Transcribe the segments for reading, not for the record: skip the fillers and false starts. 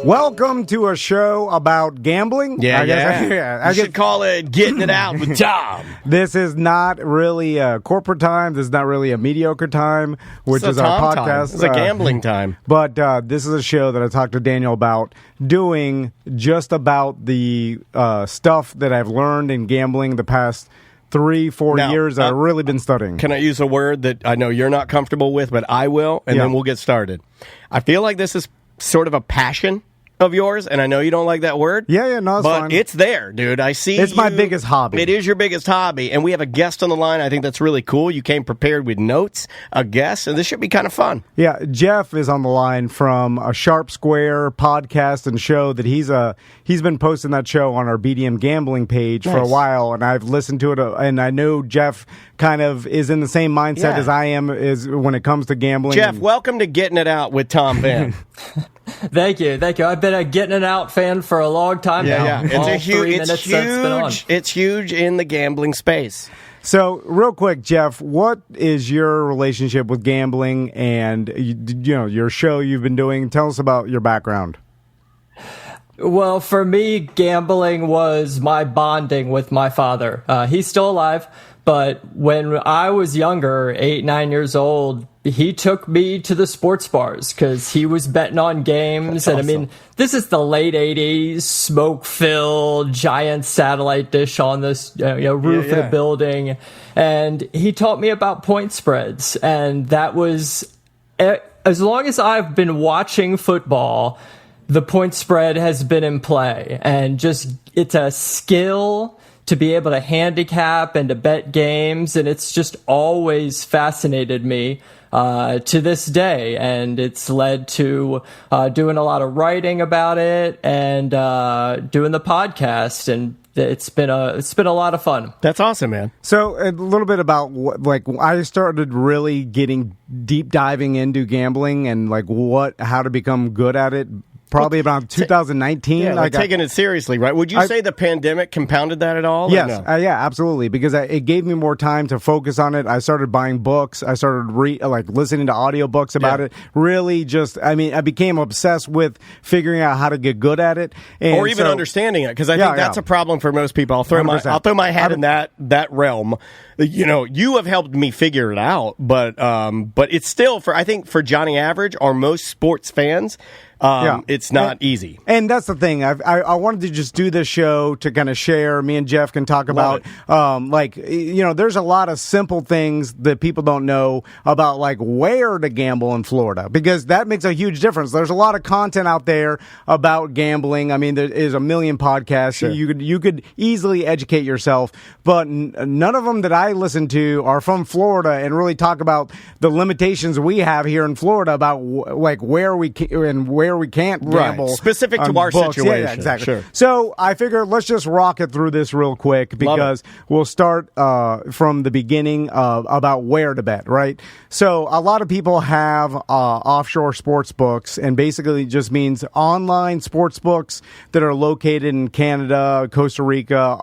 Welcome to a show about gambling. I should call it Getting It Out with Tom. This is not really a corporate time. This is not really a mediocre time, which is our podcast. It's a gambling time. But this is a show that I talked to Daniel about doing just about the stuff that I've learned in gambling the past 3-4 years that I've really been studying. Can I use a word that I know you're not comfortable with, but I will, and then we'll get started. I feel like this is sort of a passion of yours, and I know you don't like that word. No, it's but fine. It's there, dude. I see. It's my biggest hobby. It is your biggest hobby, and we have a guest on the line. I think that's really cool. You came prepared with notes, a guest, and this should be kind of fun. Yeah, Jeff is on the line from a Sharp Square podcast and show that he's been posting that show on our BDM gambling page for a while, and I've listened to it, and I know Jeff kind of is in the same mindset as I am is when it comes to gambling. Jeff, welcome to Getting It Out with Tom Van. Thank you. I've been a Getting It Out fan for a long time now. Yeah. It's huge in the gambling space. So, real quick, Jeff, what is your relationship with gambling and your show you've been doing? Tell us about your background. Well, for me, gambling was my bonding with my father. He's still alive, but when I was younger, 8, 9 years old, he took me to the sports bars because he was betting on games. And I mean, this is the late 80s, smoke-filled, giant satellite dish on this roof of the building. And he taught me about point spreads. And that was, as long as I've been watching football, the point spread has been in play. And just, it's a skill to be able to handicap and to bet games. And it's just always fascinated me to this day, and it's led to doing a lot of writing about it and doing the podcast, and it's been a lot of fun. That's awesome, man. So a little bit about I started really getting deep diving into gambling and how to become good at it. Probably about 2019. Yeah, taking it seriously, right? Would you say the pandemic compounded that at all? Yes, yeah, absolutely. Because it gave me more time to focus on it. I started buying books. I started listening to audiobooks about it. Really, I became obsessed with figuring out how to get good at it, or even understanding it. Because I think that's a problem for most people. I'll throw my hat in that realm. You have helped me figure it out, but it's still I think for Johnny Average or most sports fans. It's not easy. And that's the thing. I wanted to just do this show to kind of share. Me and Jeff can talk about, there's a lot of simple things that people don't know about, where to gamble in Florida, because that makes a huge difference. There's a lot of content out there about gambling. I mean, there is a million podcasts. Sure. You could easily educate yourself, but none of them that I listen to are from Florida and really talk about the limitations we have here in Florida about where we can and where we can't gamble. Right. Specific to our books. situation. Yeah, exactly. Sure. So I figured let's just rocket through this real quick because we'll start from the beginning about where to bet, right? So a lot of people have offshore sports books, and basically just means online sports books that are located in Canada, Costa Rica,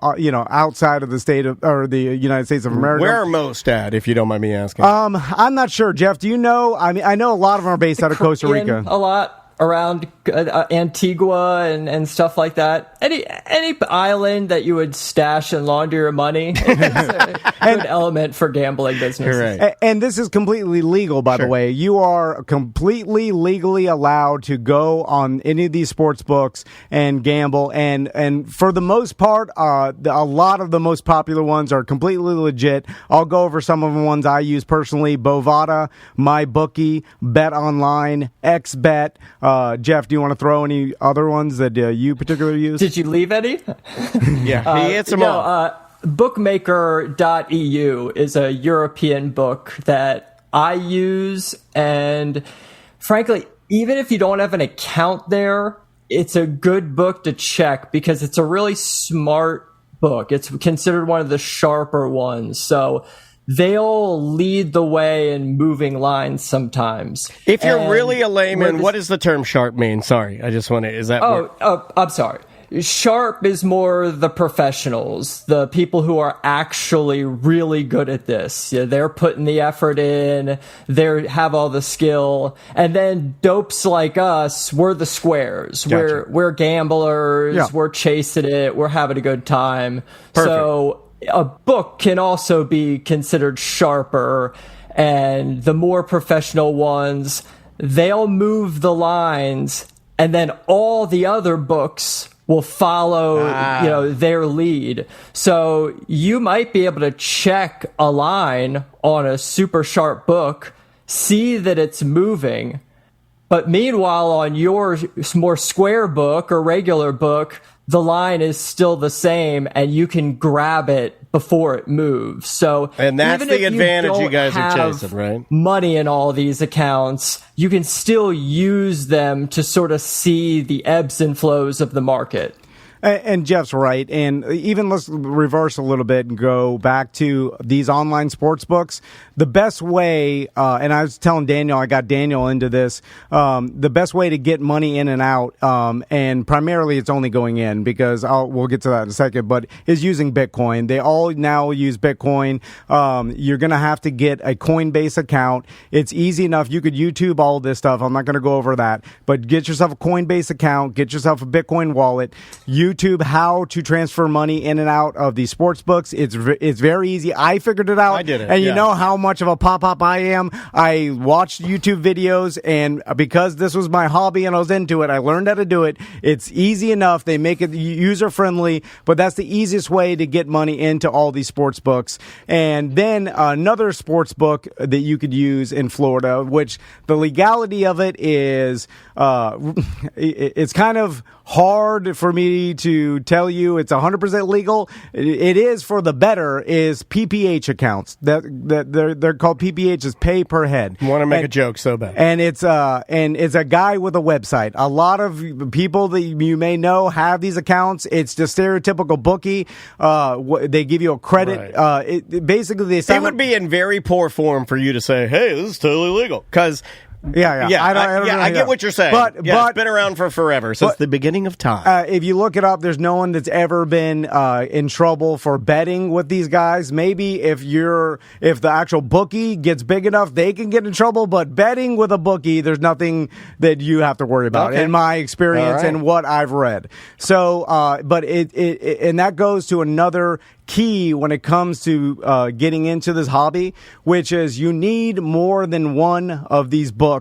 outside of the state or the United States of America. Where are most at, if you don't mind me asking? I'm not sure. Jeff, do you know? I mean, I know a lot of them are based out of Costa Rica. A lot around Antigua and stuff like that. Any island that you would stash and launder your money. It's a good element for gambling business. Right. And this is completely legal, by the way. You are completely legally allowed to go on any of these sports books and gamble. And for the most part, a lot of the most popular ones are completely legit. I'll go over some of the ones I use personally: Bovada, My Bookie, Bet Online, XBet. Jeff, do you want to throw any other ones that you particularly use? Did you leave any? Yeah, he hits them all. Bookmaker.eu is a European book that I use, and frankly, even if you don't have an account there, it's a good book to check because it's a really smart book. It's considered one of the sharper ones, so they'll lead the way in moving lines sometimes. If you're really a layman, what does the term sharp mean? Sorry, I just want to, is that... I'm sorry. Sharp is more the professionals, the people who are actually really good at this. Yeah, they're putting the effort in, they have all the skill. And then dopes like us, we're the squares. Gotcha. We're gamblers, we're chasing it, we're having a good time. Perfect. So a book can also be considered sharper, and the more professional ones, they'll move the lines, and then all the other books will follow their lead. So you might be able to check a line on a super sharp book, see that it's moving, but meanwhile on your more square book or regular book, the line is still the same and you can grab it before it moves. So, and that's the advantage you guys are chasing, right? Money in all these accounts, you can still use them to sort of see the ebbs and flows of the market. And Jeff's right. And even let's reverse a little bit and go back to these online sports books. The best way, and I was telling Daniel, I got Daniel into this, the best way to get money in and out, and primarily it's only going in because we'll get to that in a second, but is using Bitcoin. They all now use Bitcoin. You're going to have to get a Coinbase account. It's easy enough. You could YouTube all this stuff. I'm not going to go over that, but get yourself a Coinbase account, get yourself a Bitcoin wallet. YouTube how to transfer money in and out of these sports books. It's very easy. I figured it out. I did it. And you know how much of a pop-up I am. I watched YouTube videos, and because this was my hobby and I was into it, I learned how to do it. It's easy enough. They make it user-friendly, but that's the easiest way to get money into all these sports books. And then another sports book that you could use in Florida, which the legality of it is it's kind of hard for me to tell you it's 100% legal. It is for the better is PPH accounts. That they're called PPH, is pay per head. I want to make a joke so bad. And it's a guy with a website. A lot of people that you may know have these accounts. It's the stereotypical bookie. They give you a credit. Right. Basically, it would be in very poor form for you to say, "Hey, this is totally legal," because. Yeah. I get what you're saying. But it's been around for forever, since the beginning of time. If you look it up, there's no one that's ever been in trouble for betting with these guys. Maybe if the actual bookie gets big enough, they can get in trouble. But betting with a bookie, there's nothing that you have to worry about, in my experience and what I've read. So, but and that goes to another key when it comes to getting into this hobby, which is you need more than one of these books.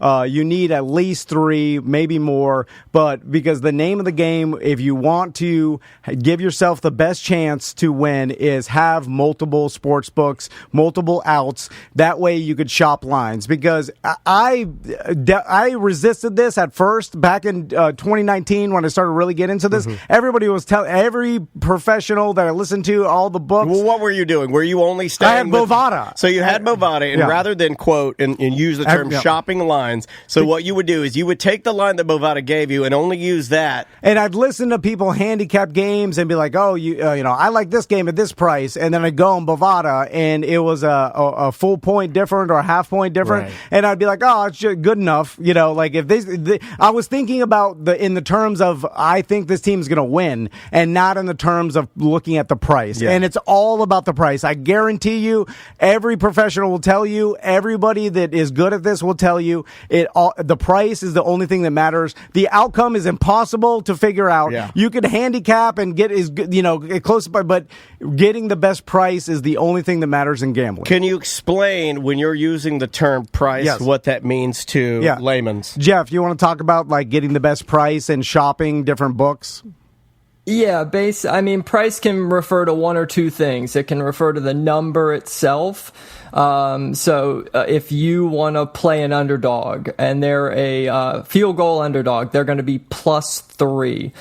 You need at least 3, maybe more, but because the name of the game, if you want to give yourself the best chance to win, is have multiple sports books, multiple outs. That way you could shop lines, because I resisted this at first back in 2019 when I started really getting into this. Everybody was telling, every professional that I listened to, all the books. Well, what were you doing? Were you only staying I had Bovada. So you had Bovada, and rather than quote and use the term shopping lines, so what you would do is you would take the line that Bovada gave you and only use that. And I'd listen to people handicap games and be like, oh, I like this game at this price, and then I'd go on Bovada and it was a full point different or a half point different, and I'd be like, oh, it's just good enough, like if I was thinking about in the terms of I think this team's going to win, and not in the terms of looking at the price. And it's all about the price. I guarantee you, every professional will tell you, everybody that is good at this will tell you, the price is the only thing that matters. The outcome is impossible to figure out. You could handicap and get close, but getting the best price is the only thing that matters in gambling. Can you explain, when you're using the term price, what that means to layman's? Jeff, you want to talk about getting the best price and shopping different books? Yeah, price can refer to one or two things. It can refer to the number itself. So if you want to play an underdog and they're a field goal underdog, they're going to be +3.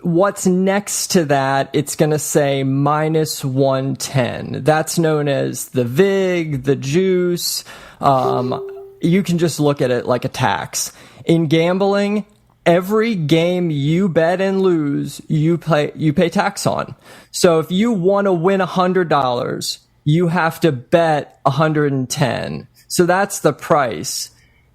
What's next to that, it's going to say -110. That's known as the VIG, the juice. You can just look at it like a tax. In gambling, every game you bet and lose, you pay tax on. So if you want to win $100, you have to bet 110. So that's the price.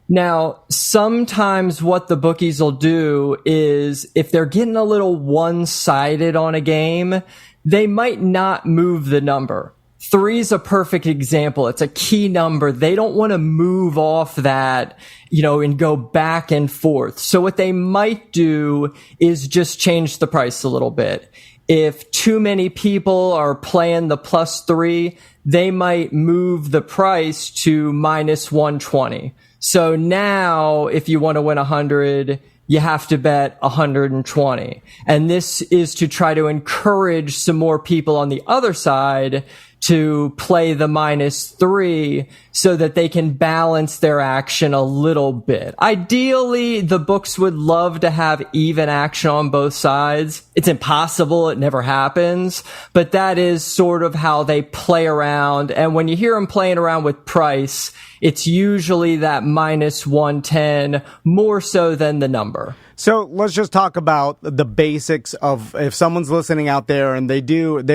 Now, sometimes what the bookies will do is if they're getting a little one-sided on a game, they might not move the number. 3 is a perfect example. It's a key number. They don't want to move off that, and go back and forth. So what they might do is just change the price a little bit. If too many people are playing the +3, they might move the price to -120. So now if you want to win 100, you have to bet 120. And this is to try to encourage some more people on the other side to play the -3 so that they can balance their action a little bit. Ideally, the books would love to have even action on both sides. It's impossible. It never happens. But that is sort of how they play around. And when you hear them playing around with price, it's usually that -110 more so than the number. So let's just talk about the basics of if someone's listening out there and they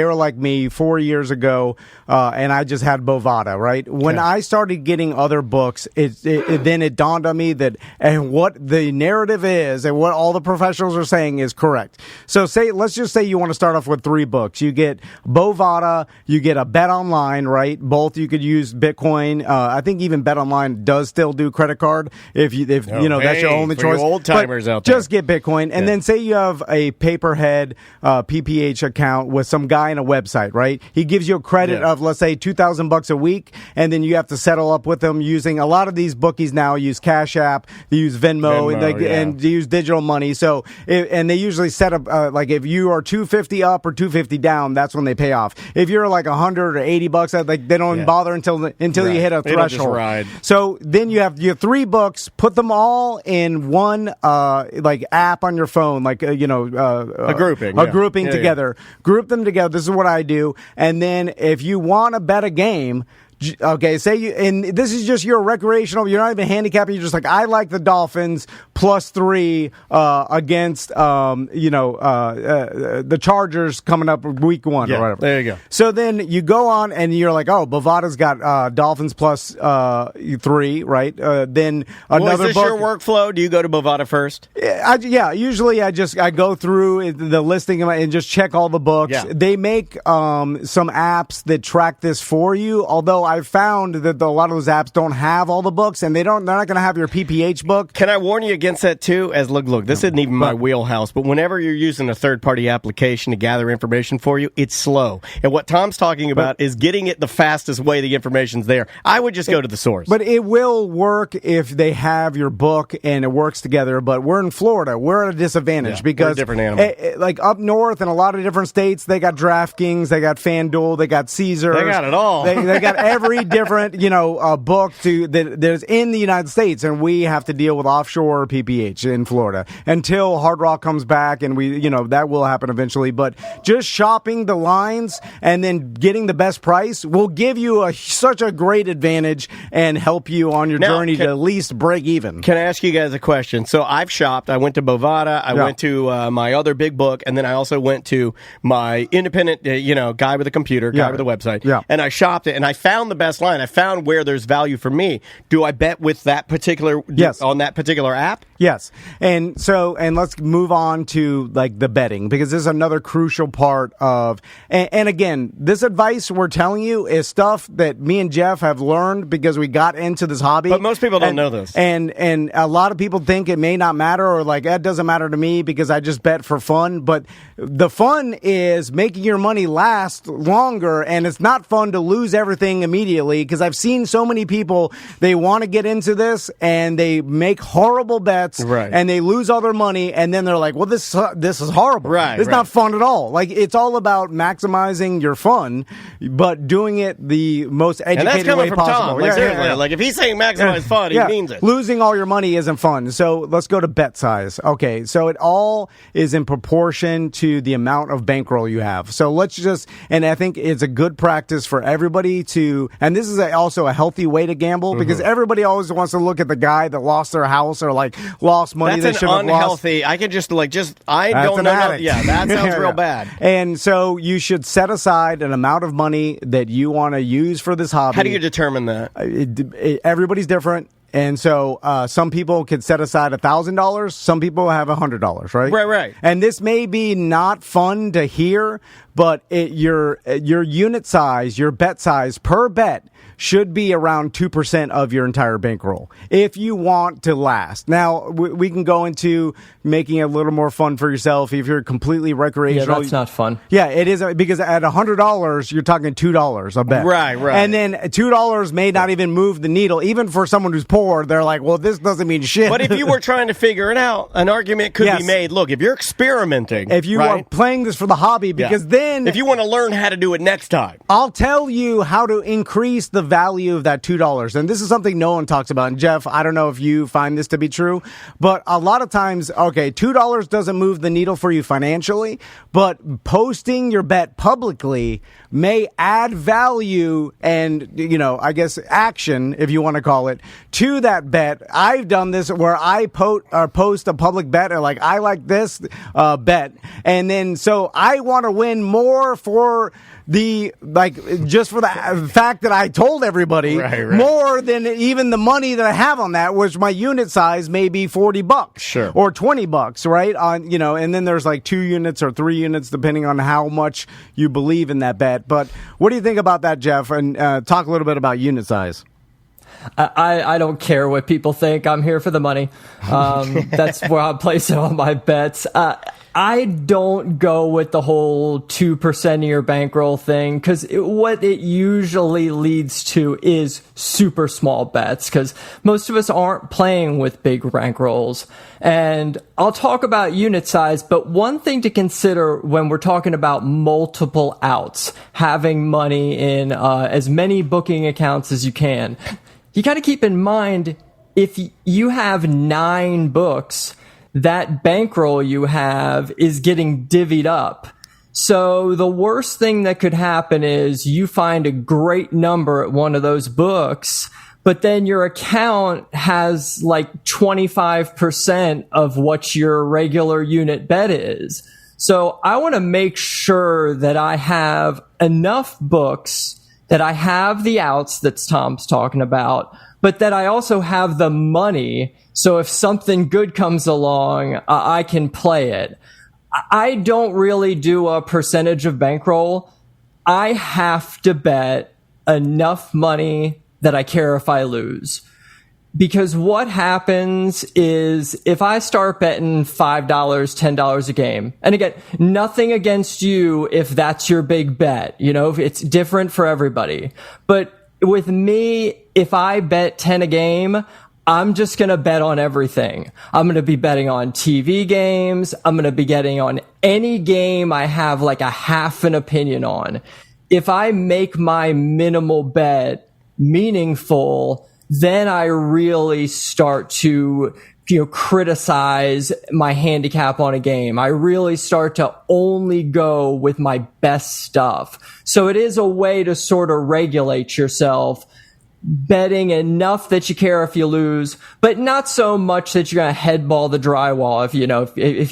were like me 4 years ago, and I just had Bovada, right? When I started getting other books, then it dawned on me that and what the narrative is and what all the professionals are saying is correct. So let's just say you want to start off with 3 books. You get Bovada, you get a Bet Online, right? Both you could use Bitcoin. I think even Bet Online does still do credit card if that's your only choice. Old timers out there. Just get Bitcoin. And then say you have a paperhead PPH account with some guy in a website, right? He gives you a credit of, let's say, $2,000 a week, and then you have to settle up with him using a lot of these bookies now use Cash App, they use Venmo and they use digital money. So, and they usually set up, like if you are $250 up or $250 down, that's when they pay off. If you're like $100 or $80, like they don't even bother until you hit a threshold. So then you have 3 books, put them all in one, like app on your phone, like a grouping together. Group them together. This is what I do. And then if you want to bet a game, okay, and this is just your recreational, you're not even handicapping, you're just like, I like the Dolphins +3 against the Chargers coming up week 1 or whatever. There you go. So then you go on and you're like, oh, Bovada's got Dolphins +3, right? Then another is this your workflow? Do you go to Bovada first? Usually I go through the listing and just check all the books. Yeah. They make some apps that track this for you, although I've found that a lot of those apps don't have all the books, and they're not going to have your PPH book. Can I warn you against that too? As look, this isn't even my wheelhouse, but whenever you're using a third-party application to gather information for you, it's slow. And what Tom's talking about is getting it the fastest way the information's there. I would just go to the source. But it will work if they have your book and it works together. But we're in Florida. We're at a disadvantage because we're a different animal. Like up north in a lot of different states, they got DraftKings, they got FanDuel, they got Caesars. They got it all. They got every different, book there's in the United States, and we have to deal with offshore PPH in Florida until Hard Rock comes back, and that will happen eventually. But just shopping the lines and then getting the best price will give you such a great advantage and help you on your journey to at least break even. Can I ask you guys a question? So I've shopped. I went to Bovada. I went to my other big book, and then I also went to my independent, guy with a computer, guy with a website. Yeah. And I shopped it, and I found the best line. I found where there's value for me. Do I bet with that particular on that particular app? Yes. And let's move on to like the betting, because this is another crucial part of, and again, this advice we're telling you is stuff that me and Jeff have learned because we got into this hobby. But most people don't know this. And a lot of people think it may not matter, or like, that doesn't matter to me because I just bet for fun. But the fun is making your money last longer, and it's not fun to lose everything immediately, because I've seen so many people, they want to get into this and they make horrible bets, and they lose all their money, and then they're like, well, this is horrible. It's not fun at all. Like, it's all about maximizing your fun, but doing it the most educated way possible. Tom. Like, if he's saying maximize fun, he means it. Losing all your money isn't fun. So let's go to bet size. Okay, so it all is in proportion to the amount of bankroll you have. So let's just, and I think it's a good practice for everybody to, and this is also a healthy way to gamble, because everybody always wants to look at the guy that lost their house or like lost money they should have lost. That's unhealthy. I could I don't know. Yeah, that sounds real bad. And so you should set aside an amount of money that you want to use for this hobby. How do you determine that? Everybody's different. And so some people could set aside $1,000. Some people have $100, right? Right. And this may be not fun to hear, but your unit size, your bet size per bet should be around 2% of your entire bankroll if you want to last. Now, we can go into making it a little more fun for yourself if you're completely recreational. Yeah, that's not fun. Yeah, it is, because at $100, you're talking $2 a bet. Right. And then $2 may not even move the needle. Even for someone who's poor, they're like, well, this doesn't mean shit. But if you were trying to figure it out, an argument could be made. Look, if you're experimenting, if you are playing this for the hobby, because then if you want to learn how to do it next time, I'll tell you how to increase the value of that $2. And this is something no one talks about. And Jeff, I don't know if you find this to be true, but a lot of times, okay, $2 doesn't move the needle for you financially, but posting your bet publicly may add value and, I guess action, if you want to call it, to that bet. I've done this where I post a public bet, or like, I like this bet. And then, so I want to win more for just for the fact that I told everybody more than even the money that I have on that, which my unit size may be $40 or $20, right? And then there's like 2 units or 3 units depending on how much you believe in that bet. But what do you think about that, Jeff? And talk a little bit about unit size. I don't care what people think. I'm here for the money. That's where I'm placing all my bets. I don't go with the whole 2% of your bankroll thing, because what it usually leads to is super small bets, because most of us aren't playing with big bankrolls. And I'll talk about unit size, but one thing to consider when we're talking about multiple outs, having money in as many booking accounts as you can, you got to keep in mind, if you have 9 books, that bankroll you have is getting divvied up. So the worst thing that could happen is you find a great number at one of those books, but then your account has like 25% of what your regular unit bet is. So I want to make sure that I have enough books, that I have the outs that Tom's talking about, but that I also have the money, so if something good comes along, I can play it. I don't really do a percentage of bankroll. I have to bet enough money that I care if I lose. Because what happens is, if I start betting $5, $10 a game, and again, nothing against you if that's your big bet, it's different for everybody. But with me, if I bet 10 a game, I'm just going to bet on everything. I'm going to be betting on TV games. I'm going to be betting on any game I have like a half an opinion on. If I make my minimal bet meaningful, then I really start to criticize my handicap on a game. I really start to only go with my best stuff. So it is a way to sort of regulate yourself, betting enough that you care if you lose, but not so much that you're going to headball the drywall if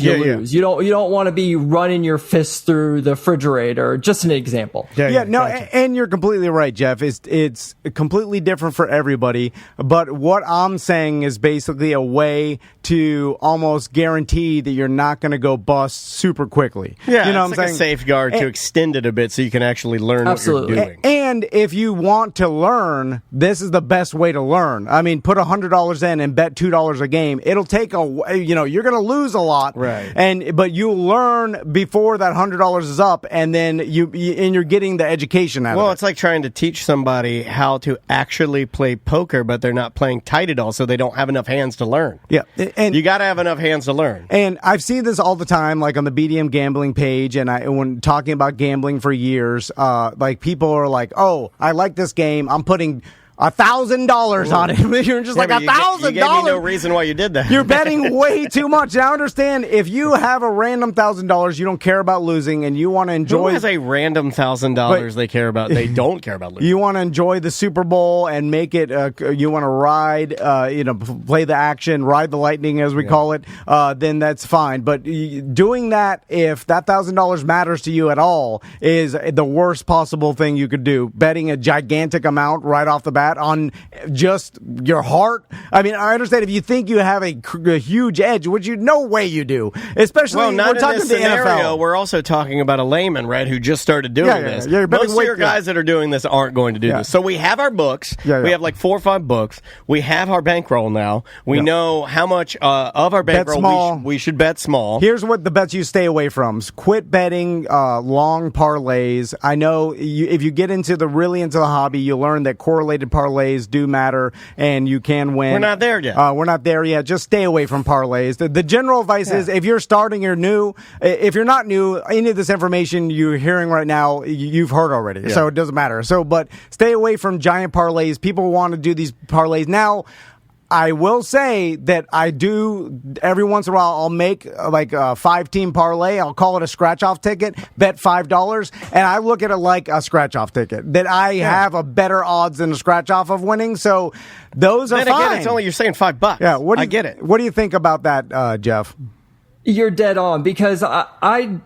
you lose. You don't want to be running your fists through the refrigerator. Just an example. And you're completely right, Jeff. It's completely different for everybody. But what I'm saying is basically a way to almost guarantee that you're not going to go bust super quickly. Yeah, it's like a safeguard to extend it a bit so you can actually learn what you're doing. And if you want to learn, this is the best way to learn. I mean, put $100 in and bet $2 a game. It'll take you're going to lose a lot, right? But you'll learn before that $100 is up, and then you're getting the education out of it. Well, it's like trying to teach somebody how to actually play poker, but they're not playing tight at all, so they don't have enough hands to learn. Yeah, and you got to have enough hands to learn. And I've seen this all the time, like on the BDM gambling page, and when talking about gambling for years, like people are like, "Oh, I like this game. I'm putting $1,000 on it." You're just like $1,000. You gave me no reason why you did that. You're betting way too much. Now, understand, if you have a random $1,000, you don't care about losing, and you want to enjoy. Who has a random $1,000 they care about? They don't care about losing. You want to enjoy the Super Bowl and make it. You want to ride, play the action, ride the lightning, as we call it. Then that's fine. But doing that, if that $1,000 matters to you at all, is the worst possible thing you could do. Betting a gigantic amount right off the bat that on just your heart? I mean, I understand if you think you have a huge edge, which no way you do. Especially not we're talking in this scenario. NFL. We're also talking about a layman, right, who just started doing this. Yeah, most of your guys that are doing this aren't going to do this. So we have our books. We have like 4 or 5 books. We have our bankroll now. We know how much of our bankroll we should bet small. Here's what the bets you stay away from. Quit betting long parlays. I know if you get into the hobby, you learn that correlated parlays do matter and you can win. We're not there yet. We're not there yet. Just stay away from parlays. The general advice is if you're starting, you're new. If you're not new, any of this information you're hearing right now, you've heard already. So it doesn't matter. But stay away from giant parlays. People want to do these parlays. Now, I will say that I do every once in a while. I'll make like a 5-team parlay. I'll call it a scratch-off ticket. Bet $5, and I look at it like a scratch-off ticket. That I have a better odds than a scratch-off of winning. So those are fine. Again, it's only you're saying $5. Yeah, I get it. What do you think about that, Jeff? You're dead on, because I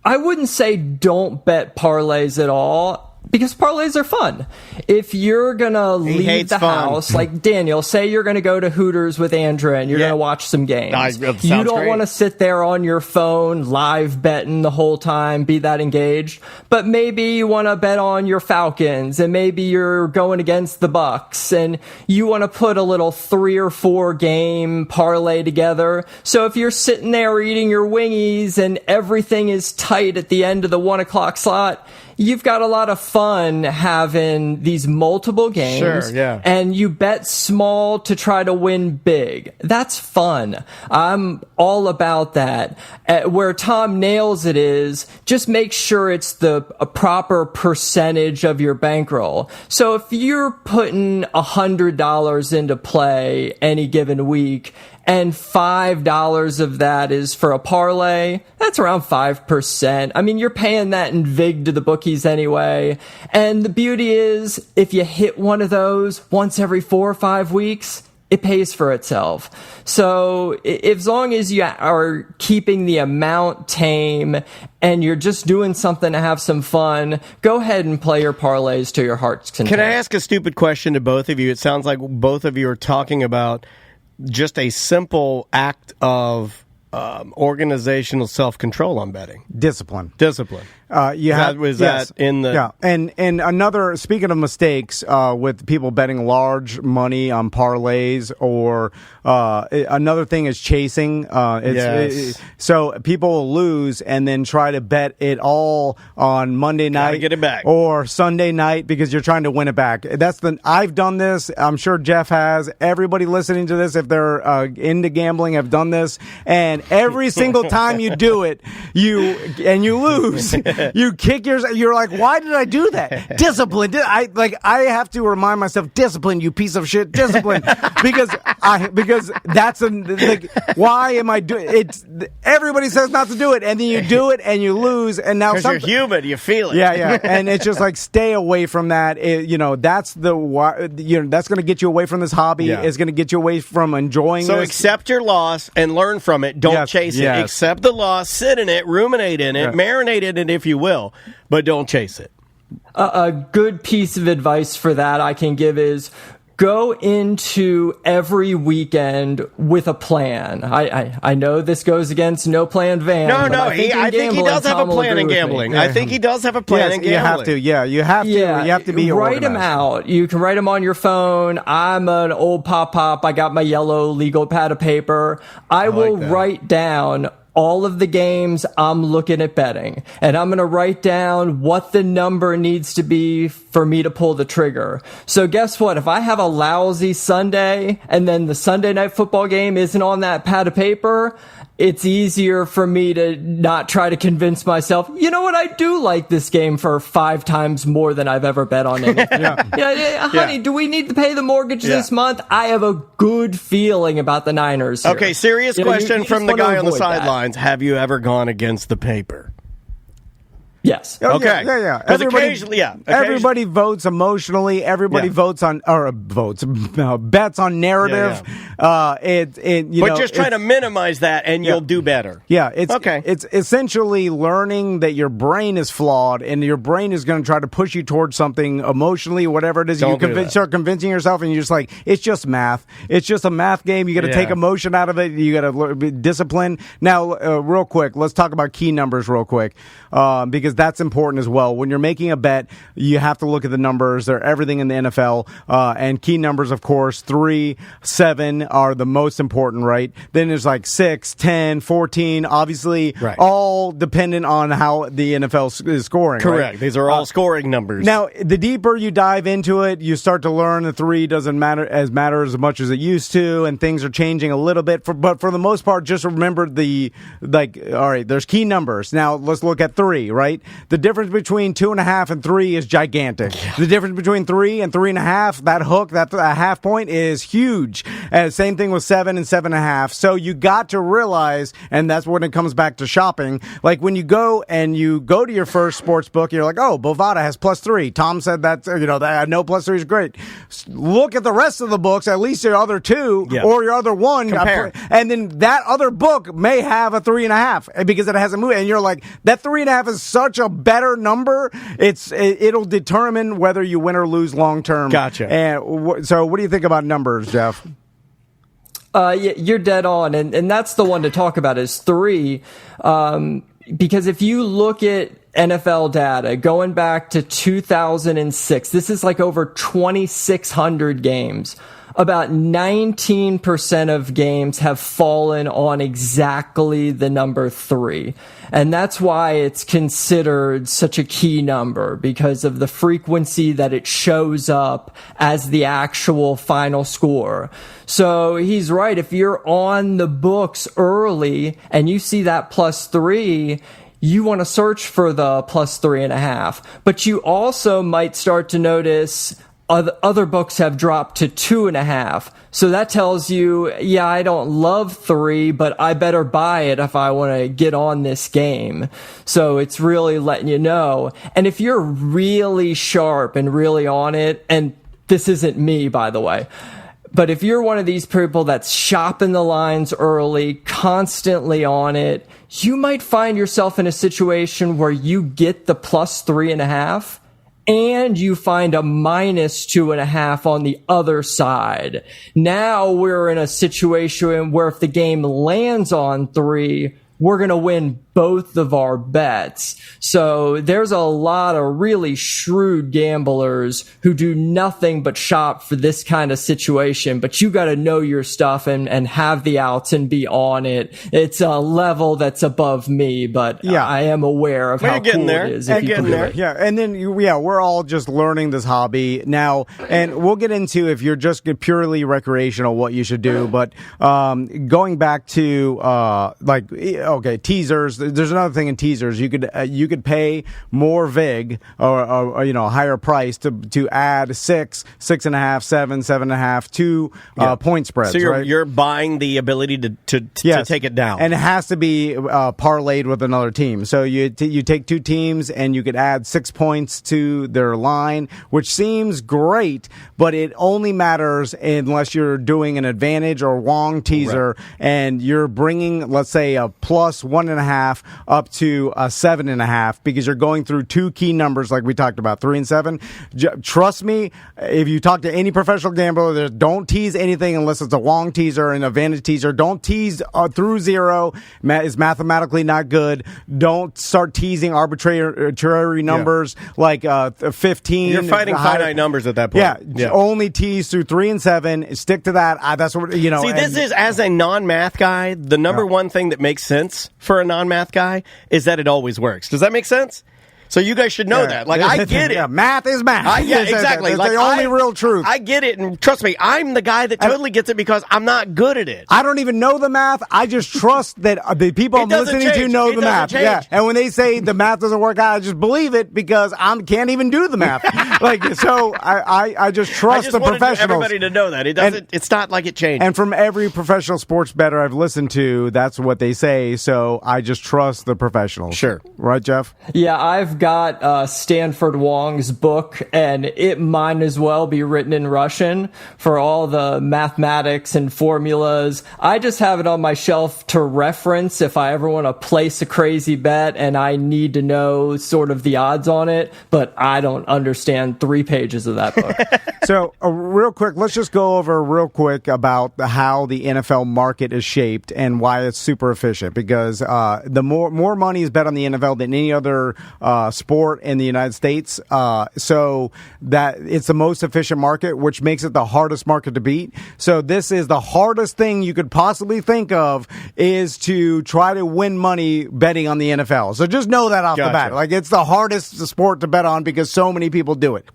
wouldn't say don't bet parlays at all. Because parlays are fun. If you're going to leave the house, like Daniel, say you're going to go to Hooters with Andrew and you're going to watch some games. You don't want to sit there on your phone live betting the whole time, be that engaged. But maybe you want to bet on your Falcons, and maybe you're going against the Bucks, and you want to put a little 3 or 4 game parlay together. So if you're sitting there eating your wingies and everything is tight at the end of the 1 o'clock slot, you've got a lot of fun having these multiple games, and you bet small to try to win big. That's fun. I'm all about that. Where Tom nails it is just make sure it's a proper percentage of your bankroll. So if you're putting $100 into play any given week, and $5 of that is for a parlay, that's around 5%. I mean, you're paying that in VIG to the bookies anyway. And the beauty is, if you hit one of those once every 4 or 5 weeks, it pays for itself. So as long as you are keeping the amount tame and you're just doing something to have some fun, go ahead and play your parlays to your heart's content. Can I ask a stupid question to both of you? It sounds like both of you are talking about just a simple act of organizational self-control on betting. Discipline. That in the... Yeah, and another, speaking of mistakes, with people betting large money on parlays, or another thing is chasing. So people will lose and then try to bet it all on Monday night. Get it back. Or Sunday night because you're trying to win it back. I've done this. I'm sure Jeff has. Everybody listening to this, if they're into gambling, have done this. And every single time you do it, you lose. You kick yourself. You're like, why did I do that? Discipline. I have to remind myself, discipline, you piece of shit, discipline, because that's why am I doing it? Everybody says not to do it, and then you do it and you lose, and now you're human, you feel it. Yeah, and it's just like stay away from that. That's that's going to get you away from this hobby. Yeah. It's going to get you away from enjoying. So this. Accept your loss and learn from it. Don't chase it. Accept the loss, sit in it, ruminate in it, marinate in it if you will, but don't chase it. A good piece of advice for that I can give is go into every weekend with a plan. I know this goes against no plan Van. No, I think he does have a plan in gambling. I think he does have a plan in gambling. You have to. Yeah, you have to. Yeah, you have to be write them out. You can write them on your phone. I'm an old pop. I got my yellow legal pad of paper. I will write down all of the games I'm looking at betting, and I'm going to write down what the number needs to be for me to pull the trigger. So guess what? If I have a lousy Sunday and then the Sunday night football game isn't on that pad of paper, it's easier for me to not try to convince myself, you know what, I do like this game for 5 times more than I've ever bet on anything. Honey, do we need to pay the mortgage this month? I have a good feeling about the Niners here. Okay, serious question from the guy on the sidelines. Have you ever gone against the paper? Yes. Okay. Yeah. Everybody votes emotionally. Everybody bets on narrative. But just trying to minimize that, and you'll do better. Yeah. It's essentially learning that your brain is flawed, and your brain is going to try to push you towards something emotionally, whatever it is. Start convincing yourself, and you're just like, it's just math. It's just a math game. You got to take emotion out of it. You got to be disciplined. Now, real quick, let's talk about key numbers real quick, because that's important as well. When you're making a bet, you have to look at the numbers. They're everything in the NFL. And key numbers, of course, 3, 7 are the most important, right? Then there's like 6, 10, 14, obviously, all dependent on how the NFL is scoring. Correct. Right? These are all scoring numbers. Now, the deeper you dive into it, you start to learn the 3 doesn't matter as much as it used to, and things are changing a little bit. But for the most part, just remember all right, there's key numbers. Now, let's look at 3, right? The difference between 2.5 and 3 is gigantic. Yeah. The difference between 3 and 3.5, that hook, that half point is huge. And same thing with 7 and 7.5. So you got to realize, and that's when it comes back to shopping. Like when you go to your first sports book, you're like, oh, Bovada has +3. Tom said that I know +3 is great. Look at the rest of the books, at least your other 2 or your other 1. Compare. And then that other book may have a 3.5 because it hasn't moved. And you're like, that 3.5 is such a better number. It'll determine whether you win or lose long term. Gotcha. And so, what do you think about numbers, Jeff? You're dead on, and that's the one to talk about is 3, because if you look at NFL data going back to 2006, this is like over 2,600 games. About 19% of games have fallen on exactly the number 3. And that's why it's considered such a key number, because of the frequency that it shows up as the actual final score. So he's right. If you're on the books early and you see that +3, you want to search for the +3.5. But you also might start to notice other books have dropped to 2.5. So that tells you, I don't love 3, but I better buy it if I want to get on this game. So it's really letting you know. And if you're really sharp and really on it, and this isn't me, by the way, but if you're one of these people that's shopping the lines early, constantly on it, you might find yourself in a situation where you get the +3.5 and you find a -2.5 on the other side. Now we're in a situation where if the game lands on 3, we're going to win both of our bets. So there's a lot of really shrewd gamblers who do nothing but shop for this kind of situation. But you got to know your stuff and have the outs and be on it. It's a level that's above me, but I am aware of how cool it is. If you can do it. Yeah, and then we're all just learning this hobby now, and we'll get into if you're just purely recreational what you should do. But going back to teasers. There's another thing in teasers. You could pay more vig or a higher price to add 6, 6.5, 7, 7.5 to point spreads. So you're buying the ability to take it down, and it has to be parlayed with another team. So you take 2 teams and you could add 6 points to their line, which seems great, but it only matters unless you're doing an advantage or Wong teaser, and you're bringing, let's say, a +1.5 up to a 7.5 because you're going through 2 key numbers like we talked about, 3 and 7. Trust me, if you talk to any professional gambler, don't tease anything unless it's a Wong teaser, an advantage teaser. Don't tease through 0. It's mathematically not good. Don't start teasing arbitrary numbers like 15. You're fighting finite numbers at that point. Yeah. Only tease through 3 and 7. Stick to that. That's what See, this is, as a non-math guy, the number one thing that makes sense for a non-math guy is that it always works. Does that make sense? So you guys should know that. Like, I get it. Yeah, math is math. Exactly. That's like, the only real truth. I get it, and trust me, I'm the guy that totally gets it because I'm not good at it. I don't even know the math. I just trust that the people I'm listening to know the math. Change. Yeah, and when they say the math doesn't work out, I just believe it because I can't even do the math. So I just trust the professionals. Everybody to know that it doesn't. It's not like it changes. And from every professional sports bettor I've listened to, that's what they say. So I just trust the professionals. Sure, right, Jeff? Yeah, I've got Stanford Wong's book, and it might as well be written in Russian for all the mathematics and formulas. I just have it on my shelf to reference if I ever want to place a crazy bet and I need to know sort of the odds on it, but I don't understand 3 pages of that book. So real quick, let's just go over real quick about how the NFL market is shaped and why it's super efficient, because the more money is bet on the NFL than any other sport in the United States. So that it's the most efficient market, which makes it the hardest market to beat. So this is the hardest thing you could possibly think of, is to try to win money betting on the NFL. So just know that off the bat. Like, it's the hardest sport to bet on because so many people do it.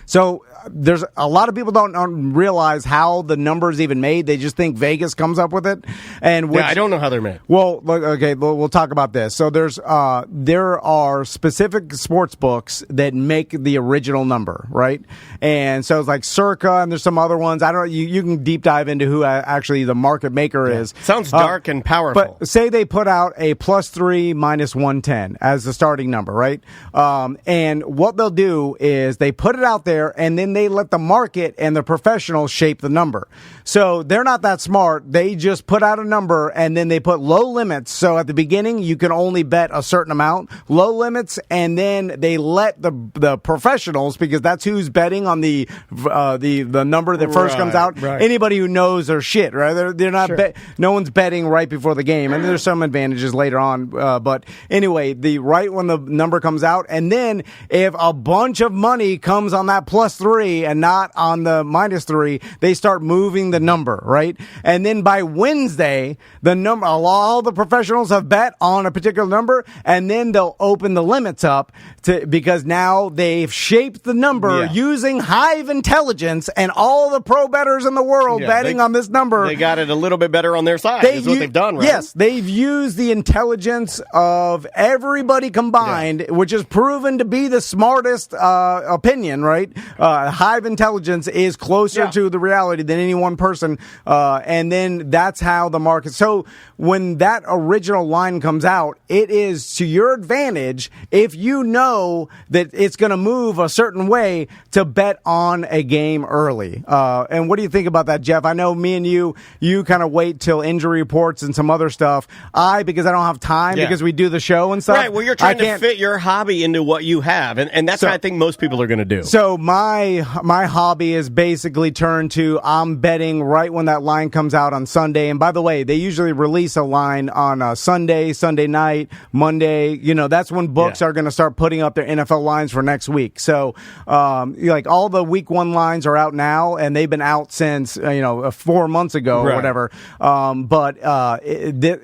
So there's a lot of people don't realize how the numbers even made. They just think Vegas comes up with it, and I don't know how they're made. Well, okay, we'll talk about this. So there are specific sports books that make the original number, right? And so it's like Circa, and there's some other ones. I don't know. You can deep dive into who actually the market maker is. Sounds dark and powerful. But say they put out a +3 minus 110 as the starting number, right? And what they'll do is they put it out there, and then they let the market and the professionals shape the number. So they're not that smart. They just put out a number, and then they put low limits. So at the beginning, you can only bet a certain amount, low limits, and then they let the professionals, because that's who's betting on the number that first comes out. Right. Anybody who knows their shit, right? They're not. Sure. No one's betting right before the game, and there's some advantages later on. But anyway, right when the number comes out, and then if a bunch of money comes on that +3 and not on the -3, they start moving the number, right? And then by Wednesday, the number, all the professionals have bet on a particular number, and then they'll open the limits up because now they've shaped the number using Hive intelligence, and all the pro bettors in the world betting on this number. They got it a little bit better on their side. Is what they've done, right? Yes, they've used the intelligence of everybody combined, which is proven to be the smartest opinion, right? Hive intelligence is closer to the reality than any one person, and then that's how the market. So when that original line comes out, it is to your advantage if you know that it's going to move a certain way to bet on a game early. And what do you think about that, Jeff? I know me and you kind of wait till injury reports and some other stuff. Because I don't have time because we do the show and stuff. Right, well, you're trying to fit your hobby into what you have, and that's what I think most people are going to do. So my hobby is basically turned to I'm betting right when that line comes out on Sunday. And by the way, they usually release a line on Sunday night, Monday. That's when books are going to start putting up their NFL lines for next week. So like all the week 1 lines are out now, and they've been out since 4 months ago or whatever. But the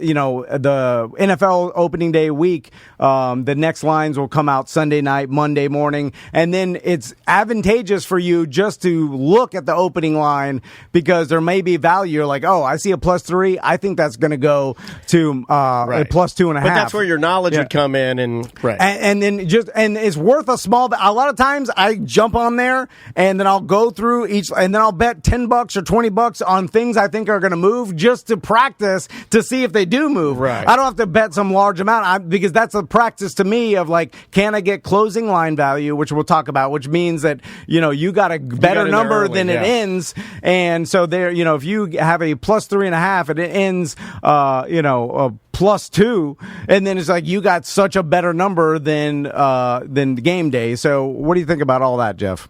NFL opening day week, the next lines will come out Sunday night, Monday morning, and then it's advantageous for you just to look at the opening line because there may be value. You're like, I see a +3. I think that's going to go to a +2.5. But that's where your knowledge would come in, and and it's worth a small. A lot of times I jump on there and then I'll go through each, and then I'll bet $10 or $20 on things I think are going to move just to practice to see if they do move. Right. I don't have to bet some large amount because that's a practice to me of like, can I get closing line value, which we'll talk about, which means that you got a better number than it ends. And so there, if you have a +3.5 and it ends, +2, and then it's like you got such a better number than game day. So what do you think about all that, Jeff?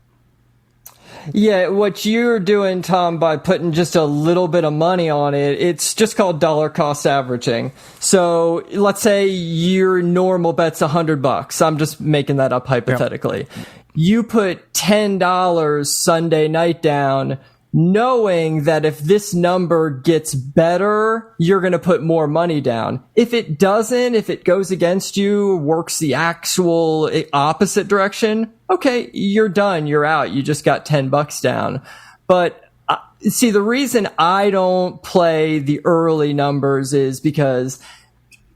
Yeah, what you're doing, Tom, by putting just a little bit of money on it, it's just called dollar cost averaging. So let's say your normal bet's $100. I'm just making that up hypothetically. Yep. You put $10 Sunday night down knowing that if this number gets better, you're going to put more money down. If it doesn't, if it goes against you, works the actual opposite direction, okay, you're done. You're out. You just got $10 down. But see, the reason I don't play the early numbers is because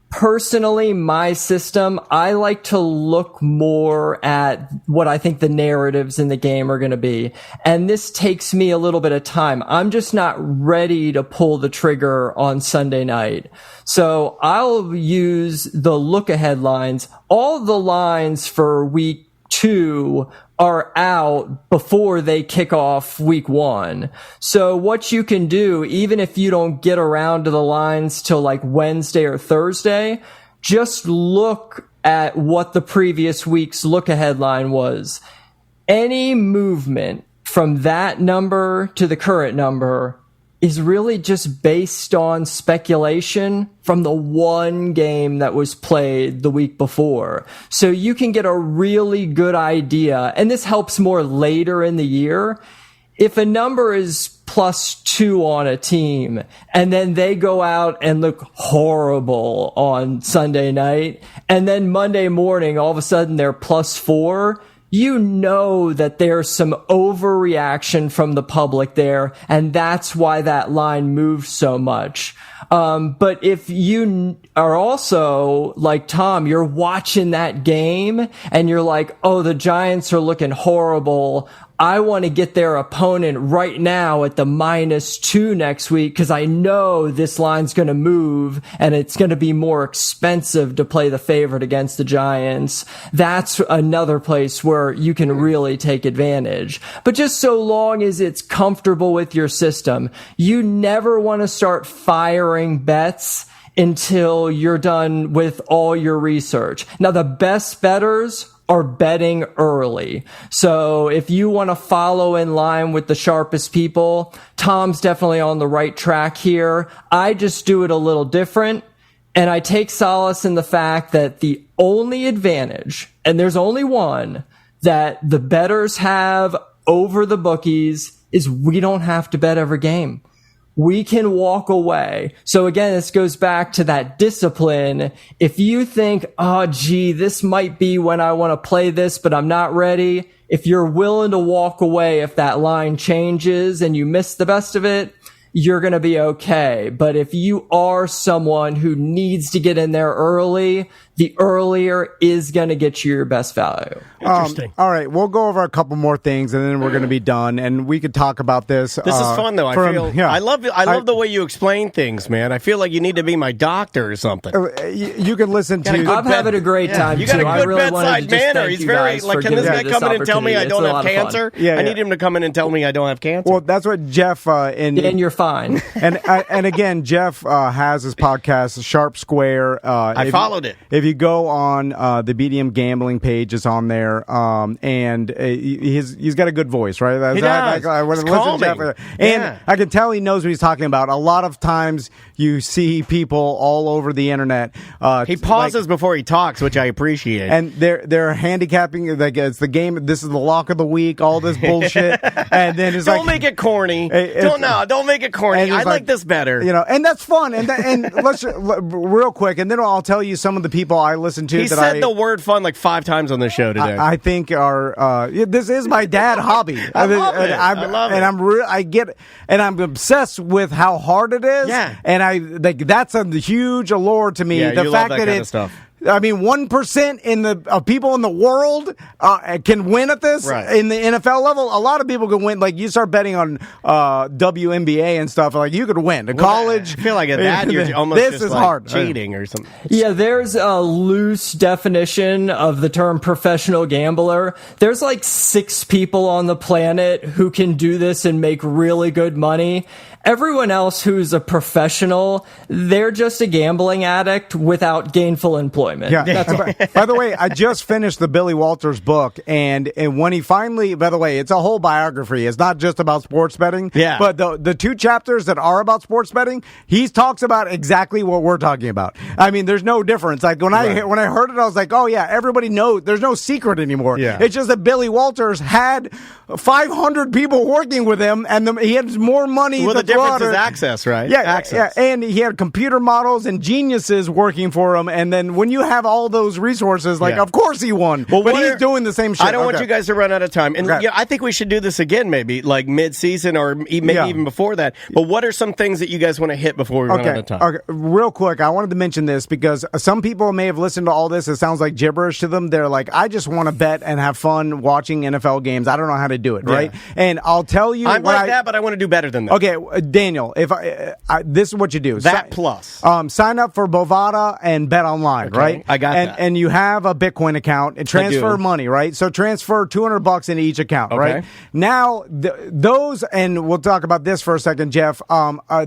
personally, my system, I like to look more at what I think the narratives in the game are going to be. And this takes me a little bit of time. I'm just not ready to pull the trigger on Sunday night. So I'll use the look ahead lines. All the lines for week 2 are out before they kick off week 1. So what you can do, even if you don't get around to the lines till like Wednesday or Thursday, just look at what the previous week's look ahead line was. Any movement from that number to the current number is really just based on speculation from the one game that was played the week before. So you can get a really good idea, and this helps more later in the year. If a number is +2 on a team, and then they go out and look horrible on Sunday night, and then Monday morning, all of a sudden they're +4, you know that there's some overreaction from the public there, and that's why that line moves so much. But if you are also, like Tom, you're watching that game, and you're like, oh, the Giants are looking horrible, I want to get their opponent right now at the -2 next week because I know this line's going to move and it's going to be more expensive to play the favorite against the Giants. That's another place where you can really take advantage. But just so long as it's comfortable with your system, you never want to start firing bets until you're done with all your research. Now, the best bettors are betting early. So if you want to follow in line with the sharpest people, Tom's definitely on the right track here. I just do it a little different, and I take solace in the fact that the only advantage, and there's only one, that the bettors have over the bookies is we don't have to bet every game. We can walk away. So again, this goes back to that discipline. If you think, oh, gee, this might be when I want to play this, but I'm not ready. If you're willing to walk away, if that line changes and you miss the best of it, you're going to be okay. But if you are someone who needs to get in there early, the earlier is going to get you your best value. Interesting. All right, we'll go over a couple more things, and then we're going to be done. And we could talk about this. This is fun, though. I love the way you explain things, man. I feel like you need to be my doctor or something. You can listen to. I'm having a great time. You got a good bedside manner. He's very like. Can this guy come in and tell me I don't have cancer? I need him to come in and tell me I don't have cancer. Well, that's what Jeff and you're fine. and again, Jeff has his podcast, Sharp Square. I followed it. If you go on the BDM gambling page, it's on there, and he's got a good voice, right? He does. I want to listen to Jeff, and I can tell he knows what he's talking about. A lot of times you see people all over the internet. He pauses before he talks, which I appreciate. And they're handicapping, like it's the game. This is the lock of the week. All this bullshit, and then it's don't make it corny. Don't make it corny. I like this better. And that's fun. And let's real quick, and then I'll tell you some of the people I listen to. He said the word fun like 5 times on the show today. I think this is my dad hobby. I love it. I love it. And I'm obsessed with how hard it is. Yeah. And I like that's a huge allure to me. Yeah, the you fact love that kind of stuff. I mean, 1% of people in the world can win at this in the NFL level. A lot of people can win. Like you start betting on WNBA and stuff, like you could win. In college, I feel like at that you're almost this just is like hard. cheating or something. Yeah, there's a loose definition of the term professional gambler. There's like 6 people on the planet who can do this and make really good money. Everyone else who's a professional, they're just a gambling addict without gainful employment. enjoyment. Yeah. That's all. By the way, I just finished the Billy Walters book, and when he finally, by the way, it's a whole biography. It's not just about sports betting. Yeah. But the 2 chapters that are about sports betting, he talks about exactly what we're talking about. I mean, there's no difference. Like when I heard it, I was like, oh yeah, everybody knows. There's no secret anymore. Yeah. It's just that Billy Walters had 500 people working with him, and he had more money. Well, the difference is access, right? Yeah, access. Yeah, and he had computer models and geniuses working for him. And then when you have all those resources, of course he won. Well, but he's doing the same shit. I don't want you guys to run out of time. And I think we should do this again, maybe like mid-season or maybe even before that. But what are some things that you guys want to hit before we run out of time? Okay, real quick, I wanted to mention this because some people may have listened to all this. It sounds like gibberish to them. They're like, I just want to bet and have fun watching NFL games. I don't know how to do it, right? And I'll tell you, I'm like that, but I want to do better than that. Okay, Daniel, if this is what you do. Plus. Sign up for Bovada and bet online, right? I got that. And you have a Bitcoin account and transfer money, right? So transfer $200 into each account, right? Now, those, and we'll talk about this for a second, Jeff,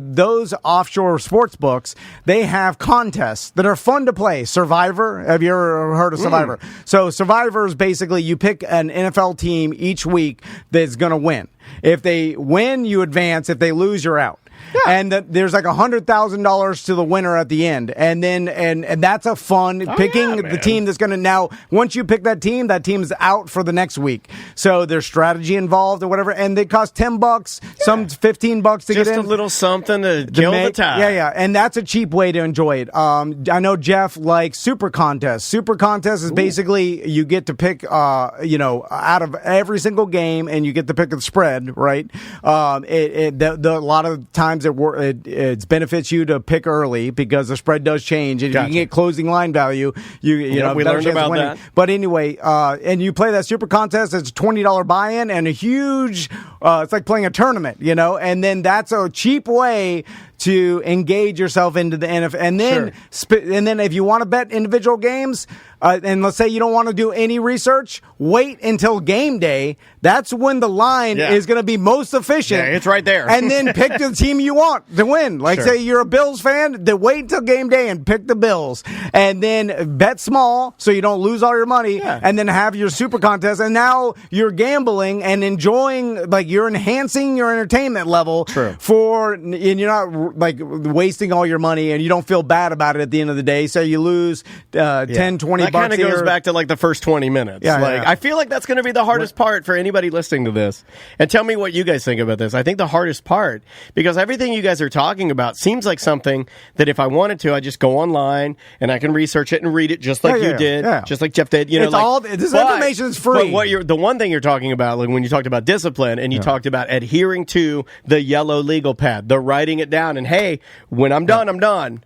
those offshore sports books, they have contests that are fun to play. Survivor, have you ever heard of Survivor? So Survivor is basically you pick an NFL team each week that's going to win. If they win, you advance. If they lose, you're out. Yeah. And there's like $100,000 to the winner at the end. And then, and that's a fun picking the team that's going to now, once you pick that team's out for the next week. So there's strategy involved or whatever. And they cost $10, some $15 to get in. Just a little something to kill the time. Yeah. And that's a cheap way to enjoy it. I know Jeff likes Super Contest. Super Contest is basically you get to pick, out of every single game and you get to pick the spread, right? A lot of times it benefits you to pick early because the spread does change and you can get closing line value. You know, we learned about that. But anyway, and you play that Super Contest. It's a $20 buy-in and a huge. It's like playing a tournament, and then that's a cheap way to engage yourself into the NFL. And then, and then if you want to bet individual games, and let's say you don't want to do any research, wait until game day. That's when the line is going to be most efficient. Yeah, it's right there. And then pick the team you want to win. Like say you're a Bills fan, then wait until game day and pick the Bills. And then bet small so you don't lose all your money. Yeah. And then have your Super Contest. And now you're gambling and enjoying, like you're enhancing your entertainment level and you're not like wasting all your money and you don't feel bad about it at the end of the day. So you lose 10, 20 that kind of goes back to like the first 20 minutes. I feel like that's going to be the hardest part for anybody listening to this. And tell me what you guys think about this. I think the hardest part, because everything you guys are talking about seems like something that if I wanted to, I just go online and I can research it and read it just like you did, just like Jeff did. This information is free. But the one thing you're talking about, like when you talked about discipline and you talked about adhering to the yellow legal pad, the writing it down, and hey, when I'm done, I'm done.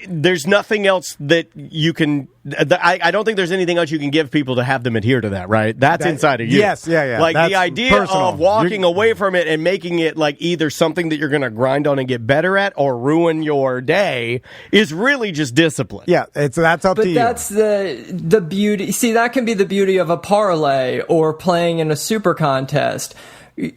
There's nothing else that you can. I don't think there's anything else you can give people to have them adhere to that, right? That's inside of you. Yes, yeah. Like that's the idea of walking away from it and making it like either something that you're going to grind on and get better at or ruin your day is really just discipline. Yeah, that's up to you. But that's the beauty. See, that can be the beauty of a parlay or playing in a Super Contest.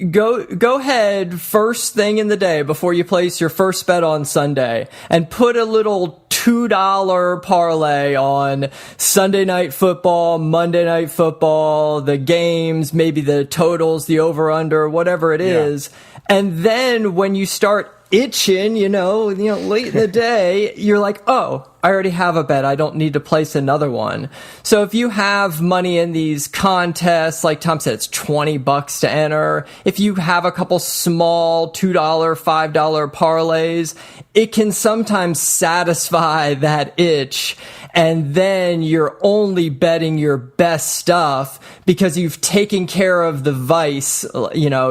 Go ahead first thing in the day before you place your first bet on Sunday and put a little $2 parlay on Sunday Night Football, Monday Night Football, the games, maybe the totals, the over-under, whatever it is. And then when you start itching, late in the day, you're like, oh, I already have a bet. I don't need to place another one. So if you have money in these contests, like Tom said, it's $20 to enter. If you have a couple small $2, $5 parlays, it can sometimes satisfy that itch. And then you're only betting your best stuff because you've taken care of the vice,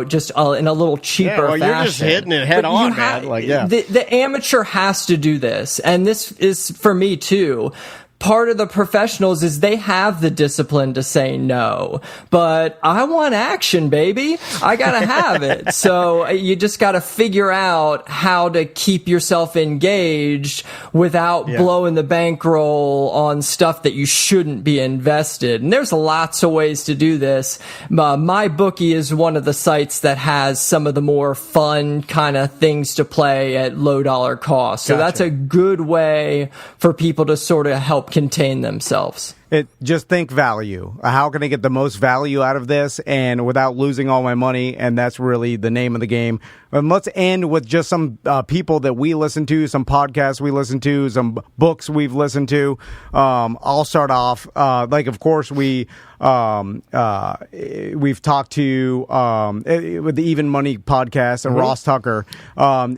just in a little cheaper fashion. You're just hitting it head on, man. The amateur has to do this, and this is for me too. part of the professionals is they have the discipline to say no, but I want action, baby. I gotta have it. So you just gotta figure out how to keep yourself engaged without blowing the bankroll on stuff that you shouldn't be invested. And there's lots of ways to do this. My Bookie is one of the sites that has some of the more fun kind of things to play at low dollar cost. So that's a good way for people to sort of help contain themselves. Just think value. How can I get the most value out of this and without losing all my money? And that's really the name of the game. And let's end with just some people that we listen to, some podcasts we listen to, some books we've listened to. I'll start off. Of course, we've talked to with the Even Money podcast and Ross Tucker.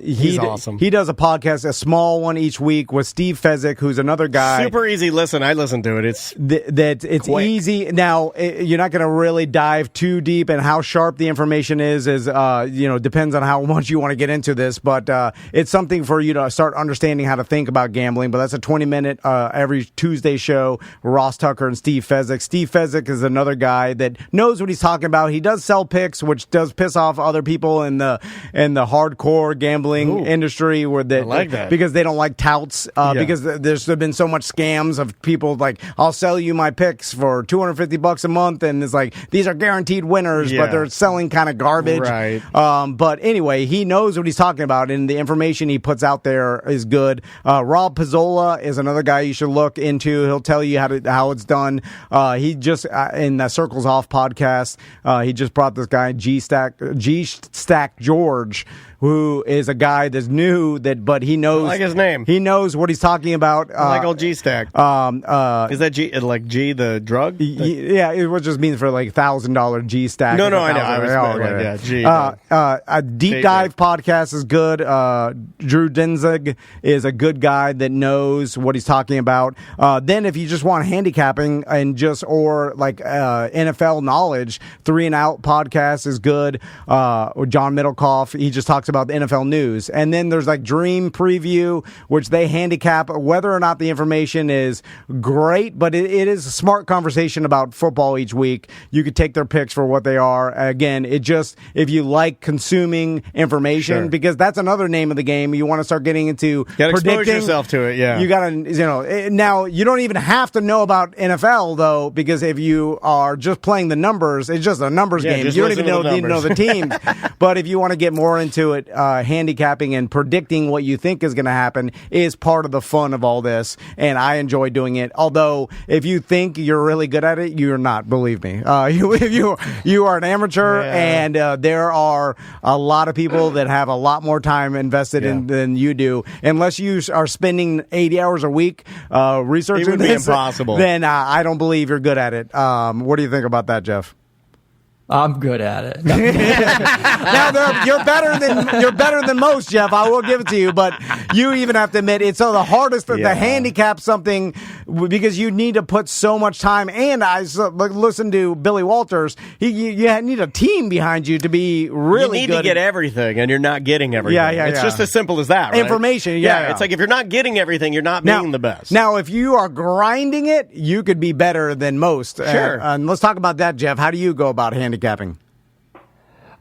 He's awesome. He does a podcast, a small one each week with Steve Fezzik, who's another guy. Super easy listen. I listen to it. It's it's quick. Easy. Now, you're not going to really dive too deep, and how sharp the information is depends on how much you want to get into this, but it's something for you to start understanding how to think about gambling. But that's a 20-minute every Tuesday show. Ross Tucker and Steve Fezzik. Steve Fezzik is another guy that knows what he's talking about. He does sell picks, which does piss off other people in the hardcore gambling industry, I like that. because they don't like touts. Because there's been so much scams of people like, I'll sell you my picks for $250 a month, and it's like these are guaranteed winners, but they're selling kind of garbage. Right. But anyway, he knows what he's talking about, and the information he puts out there is good. Rob Pizzola is another guy you should look into. He'll tell you how it's done. He just in the Circles Off podcast, he just brought this guy G Stack George, who is a guy that's new, but he knows. I like his name. He knows what he's talking about. I like old G Stack. Is that G like G the drug? Yeah, it was just means for like $1,000 G Stack. No, I know. I was G. A deep dive podcast is good. Drew Denzig is a good guy that knows what he's talking about. Then if you just want handicapping or NFL knowledge, 3 and Out podcast is good. John Middlecoff, he just talks about the NFL news. And then there's like Dream Preview, which they handicap whether or not the information is great, but it is a smart conversation about football each week. You could take their picks for what they are. Again, if you like consuming information, because that's another name of the game. You want to start getting into predicting. Expose yourself to it, yeah. You got to, now you don't even have to know about NFL though, because if you are just playing the numbers, it's just a numbers game. You don't even need to know the teams. But if you want to get more into it, handicapping and predicting what you think is going to happen is part of the fun of all this, and I enjoy doing it. Although, if you think you're really good at it, you're not. Believe me, you are an amateur, and there are a lot of people that have a lot more time invested in than you do. Unless you are spending 80 hours a week researching it would be impossible. Then I don't believe you're good at it. What do you think about that, Jeff? I'm good at it. Now you're better than most, Jeff. I will give it to you, but you even have to admit it's the hardest to handicap something, because you need to put so much time. And I listen to Billy Walters. You need a team behind you to be really good. You need to get everything, and you're not getting everything. It's just as simple as that, right? Information. It's like if you're not getting everything, you're not being the best. Now, if you are grinding it, you could be better than most. Sure. And let's talk about that, Jeff. How do you go about handicapping?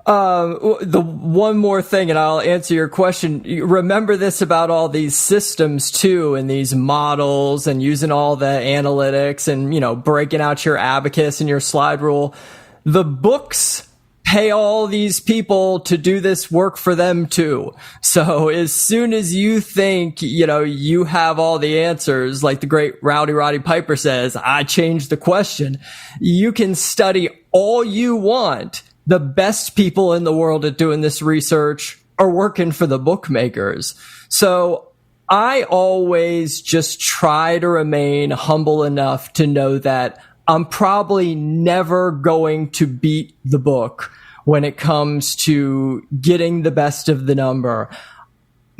The one more thing, and I'll answer your question. Remember this about all these systems too, and these models, and using all the analytics, and breaking out your abacus and your slide rule. The books pay all these people to do this work for them too. So as soon as you think you have all the answers, like the great Rowdy Roddy Piper says, I changed the question. You can study all you want. The best people in the world at doing this research are working for the bookmakers. So I always just try to remain humble enough to know that I'm probably never going to beat the book when it comes to getting the best of the number.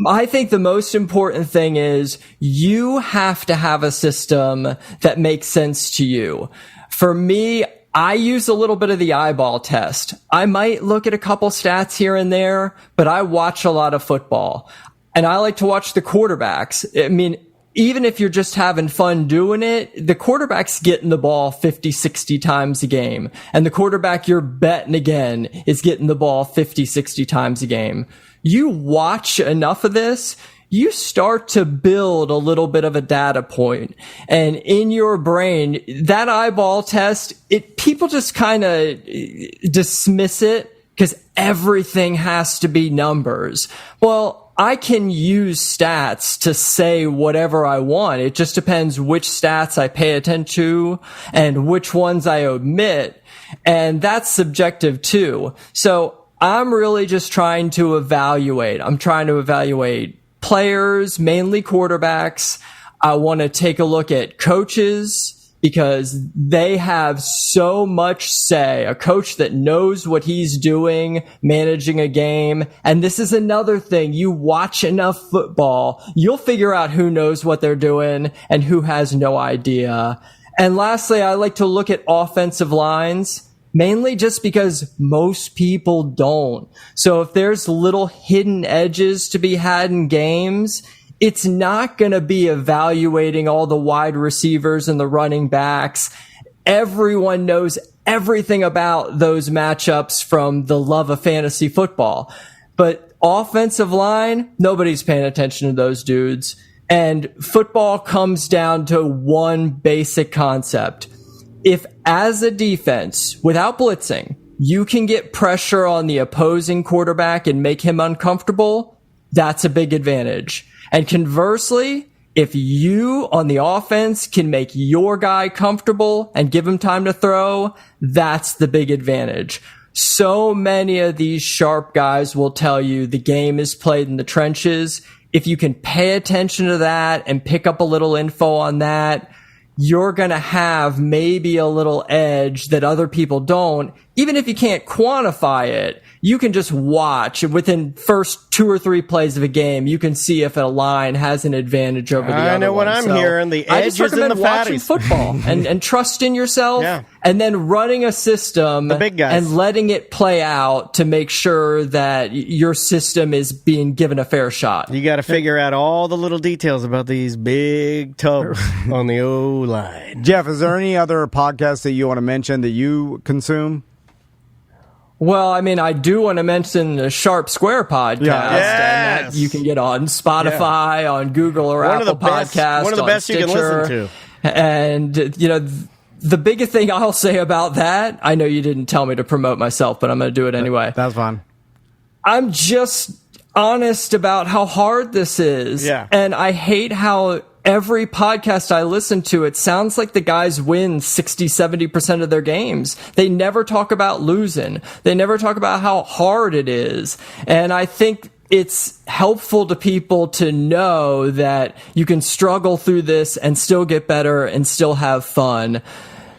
I think the most important thing is you have to have a system that makes sense to you. For me, I use a little bit of the eyeball test. I might look at a couple stats here and there, but I watch a lot of football. And I like to watch the quarterbacks. I mean, even if you're just having fun doing it, the quarterback's getting the ball 50, 60 times a game. And the quarterback you're betting again is getting the ball 50, 60 times a game. You watch enough of this, you start to build a little bit of a data point. And in your brain, that eyeball test, people just kind of dismiss it because everything has to be numbers. Well, I can use stats to say whatever I want. It just depends which stats I pay attention to and which ones I omit. And that's subjective too. So I'm really just trying to evaluate. I'm trying to evaluate players, mainly quarterbacks. I want to take a look at coaches, because they have so much say. A coach that knows what he's doing, managing a game. And this is another thing. You watch enough football, you'll figure out who knows what they're doing and who has no idea. And lastly, I like to look at offensive lines, mainly just because most people don't. So if there's little hidden edges to be had in games, it's not going to be evaluating all the wide receivers and the running backs. Everyone knows everything about those matchups from the love of fantasy football. But offensive line, nobody's paying attention to those dudes. And football comes down to one basic concept. If as a defense, without blitzing, you can get pressure on the opposing quarterback and make him uncomfortable, that's a big advantage. And conversely, if you on the offense can make your guy comfortable and give him time to throw, that's the big advantage. So many of these sharp guys will tell you the game is played in the trenches. If you can pay attention to that and pick up a little info on that, you're going to have maybe a little edge that other people don't. Even if you can't quantify it, you can just watch within first 2 or 3 plays of a game. You can see if a line has an advantage over the other. I know what I'm hearing. The edge is in the watching football and trusting yourself, and then running a system, the big guys, and letting it play out to make sure that your system is being given a fair shot. You got to figure out all the little details about these big tubs on the O-line. Jeff, is there any other podcasts that you want to mention that you consume? Well, I mean, I do want to mention the Sharp Square podcast, and that you can get on Spotify, on Google or Apple Podcasts, one of the best Stitcher. You can listen to. And, you know, the biggest thing I'll say about that, I know you didn't tell me to promote myself, but I'm going to do it anyway. That's fine. I'm just honest about how hard this is. Yeah. And I hate how every podcast I listen to, it sounds like the guys win 60, 70% of their games. They never talk about losing. They never talk about how hard it is. And I think it's helpful to people to know that you can struggle through this and still get better and still have fun.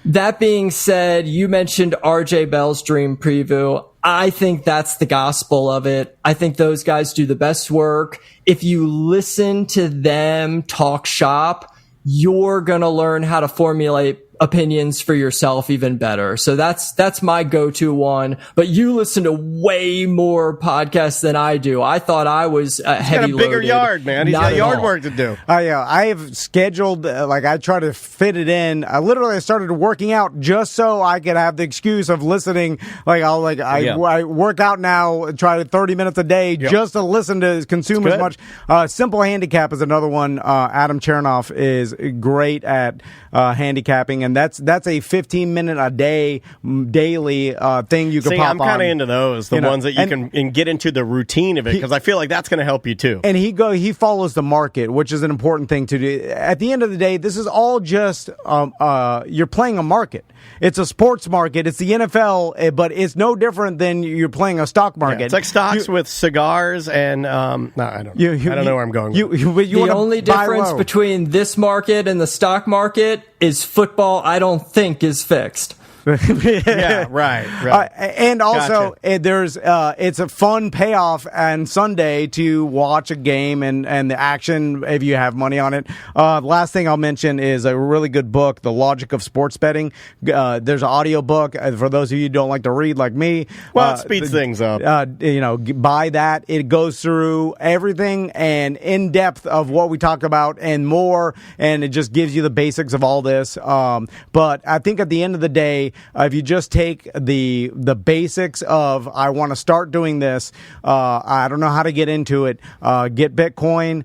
That being said, you mentioned RJ Bell's Dream Preview. I think that's the gospel of it. I think those guys do the best work. If you listen to them talk shop, you're going to learn how to formulate opinions for yourself even better. So that's my go-to one. But you listen to way more podcasts than I do. I thought I was heavy loaded. He's got a bigger yard, man. He's got yard work to do. I have scheduled, I try to fit it in. I started working out just so I could have the excuse of listening. I work out now, try 30 minutes a day just to listen to consume as much. Simple Handicap is another one. Adam Chernoff is great at handicapping. And that's a 15-minute a day daily thing you can pop on. I'm kind of into those, the ones that you can get into the routine of it, because I feel like that's going to help you too. And he follows the market, which is an important thing to do. At the end of the day, this is all just you're playing a market. It's a sports market. It's the NFL, but it's no different than you're playing a stock market. It's like stocks with cigars and I don't know. I don't know where I'm going. The only difference between this market and the stock market is football, I don't think, is fixed. Yeah, right. And also, it's a fun payoff on Sunday to watch a game and the action if you have money on it. The last thing I'll mention is a really good book, The Logic of Sports Betting. There's an audio book for those of you who don't like to read like me. Well, it speeds things up. Buy that. It goes through everything and in depth of what we talk about and more, and it just gives you the basics of all this. But I think at the end of the day, if you just take the basics of I want to start doing this, I don't know how to get into it. Get Bitcoin,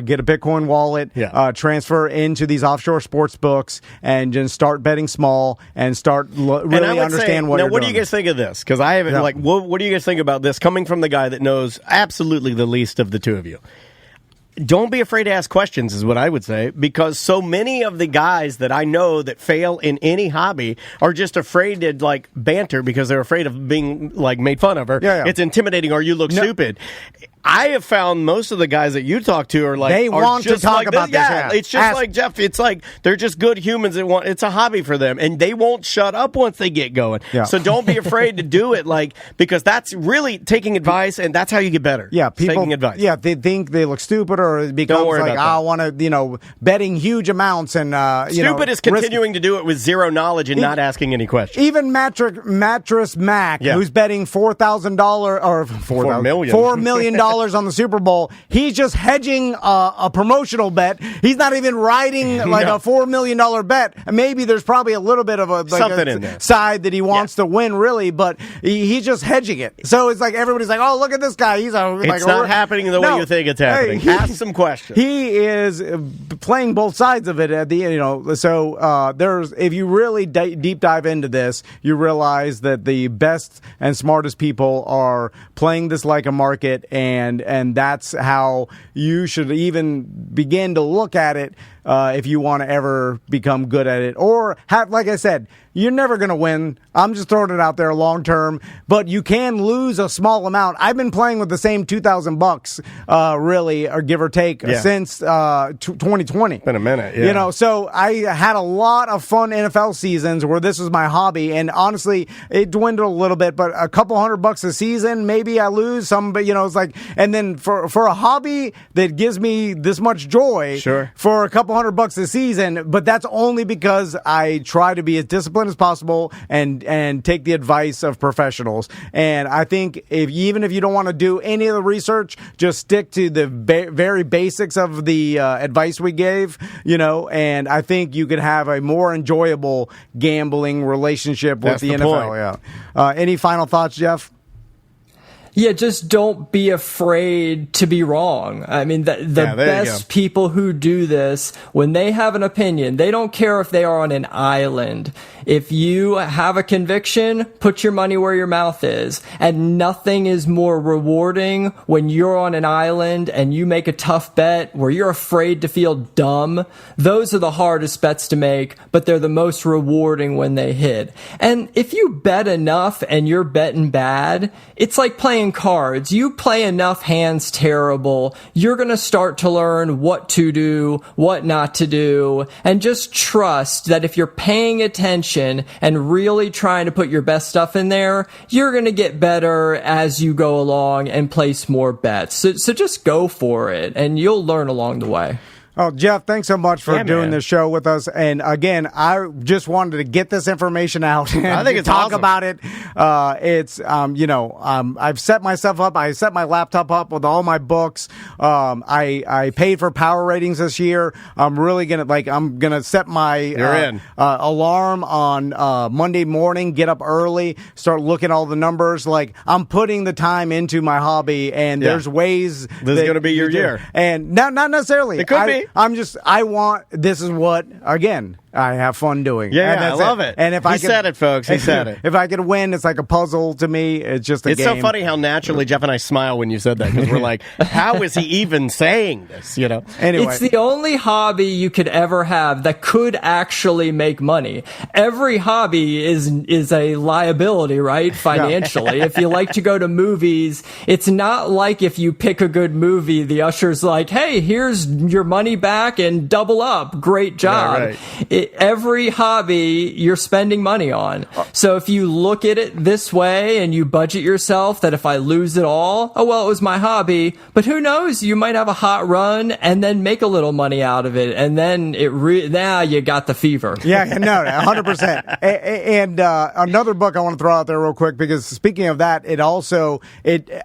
get a Bitcoin wallet, transfer into these offshore sports books, and just start betting small and start really understand what you're doing. What do you guys think of this? Because I haven't what do you guys think about this coming from the guy that knows absolutely the least of the two of you? Don't be afraid to ask questions is what I would say, because so many of the guys that I know that fail in any hobby are just afraid to banter because they're afraid of being made fun of, or it's intimidating, or you look stupid. I have found most of the guys that you talk to are they want to talk about this. Yeah, it's just like Jeff. It's like they're just good humans that want. It's a hobby for them, and they won't shut up once they get going. Yeah. So don't be afraid to do it, because that's really taking advice, and that's how you get better. Yeah, people taking advice. Yeah, they think they look stupid, or it becomes I want to, betting huge amounts and stupid is continuing to do it with zero knowledge and not asking any questions. Even Mattress Mac, who's betting $4,000 or $4 million on the Super Bowl, he's just hedging a promotional bet. He's not even riding a $4 million bet. Maybe there's probably a little bit of something in there side that he wants to win, really, but he's just hedging it. So it's like everybody's like, "Oh, look at this guy. He's it's not happening the way you think it's happening." Ask some questions. He is playing both sides of it at the end. So there's if you really deep dive into this, you realize that the best and smartest people are playing this like a market, and that's how you should even begin to look at it if you want to ever become good at it. Or have, like I said, you're never going to win. I'm just throwing it out there long term, but you can lose a small amount. I've been playing with the same $2,000, really, or give or take, since 2020. It's been a minute, yeah. So I had a lot of fun NFL seasons where this was my hobby, and honestly, it dwindled a little bit, but a couple $100 a season, maybe I lose some, but it's like, and then for a hobby that gives me this much joy, for a couple $100 a season, but that's only because I try to be as disciplined as possible and take the advice of professionals. And I think even if you don't want to do any of the research, just stick to the very basics of the advice we gave, and I think you could have a more enjoyable gambling relationship with the NFL. Any final thoughts, Jeff? Yeah, just don't be afraid to be wrong. I mean, the best people who do this, when they have an opinion, they don't care if they are on an island. If you have a conviction, put your money where your mouth is. And nothing is more rewarding when you're on an island and you make a tough bet where you're afraid to feel dumb. Those are the hardest bets to make, but they're the most rewarding when they hit. And if you bet enough and you're betting bad, it's like playing cards. You play enough hands terrible, you're going to start to learn what to do, what not to do, and just trust that if you're paying attention and really trying to put your best stuff in there, you're going to get better as you go along and place more bets. So just go for it, and you'll learn along the way. Oh, Jeff, thanks so much for doing this show with us. And again, I just wanted to get this information out and I think it's talk awesome. about it. I've set myself up. I set my laptop up with all my books. I paid for power ratings this year. I'm really I'm gonna set my alarm on Monday morning. Get up early. Start looking at all the numbers. I'm putting the time into my hobby, and there's ways. This is gonna be your year, and not necessarily. It could be. This is what, again, I have fun doing. Yeah, I love it. And if he said it, folks. He said it. If I could win, it's like a puzzle to me. It's just a game. It's so funny how naturally Jeff and I smile when you said that, because we're like, how is he even saying this? Anyway. It's the only hobby you could ever have that could actually make money. Every hobby is a liability, right? Financially. If you like to go to movies, it's not like if you pick a good movie, the usher's like, hey, here's your money back and double up. Great job. Every hobby you're spending money on. So if you look at it this way and you budget yourself that if I lose it all, oh, well, it was my hobby. But who knows? You might have a hot run and then make a little money out of it. And then now you got the fever. Yeah, no, 100%. And another book I want to throw out there real quick, because speaking of that,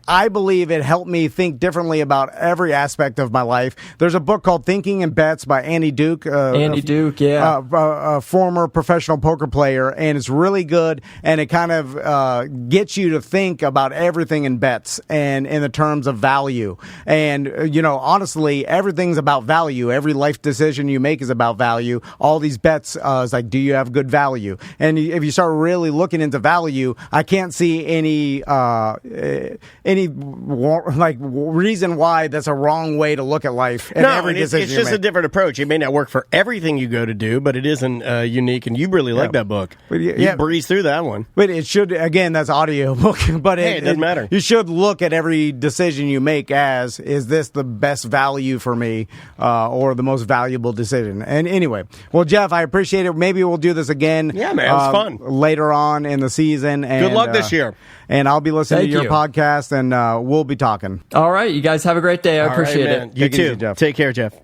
I believe it helped me think differently about every aspect of my life. There's a book called Thinking in Bets by Andy Duke. A former professional poker player, and it's really good, and it kind of gets you to think about everything in bets and in the terms of value. And, honestly, everything's about value. Every life decision you make is about value. All these bets is like, do you have good value? And if you start really looking into value, I can't see any reason why that's a wrong way to look at life. It's just a different approach. It may not work for everything you go to do, but it isn't unique. And you really like that book. You breeze through that one. But it should, again, that's audio book. But it doesn't matter. You should look at every decision you make as, is this the best value for me or the most valuable decision? And anyway, well, Jeff, I appreciate it. Maybe we'll do this again. Yeah, man, it was fun. Later on in the season. And, good luck this year. And I'll be listening to your podcast, and we'll be talking. All right. You guys have a great day. I appreciate it. You too. Jeff. Take care, Jeff.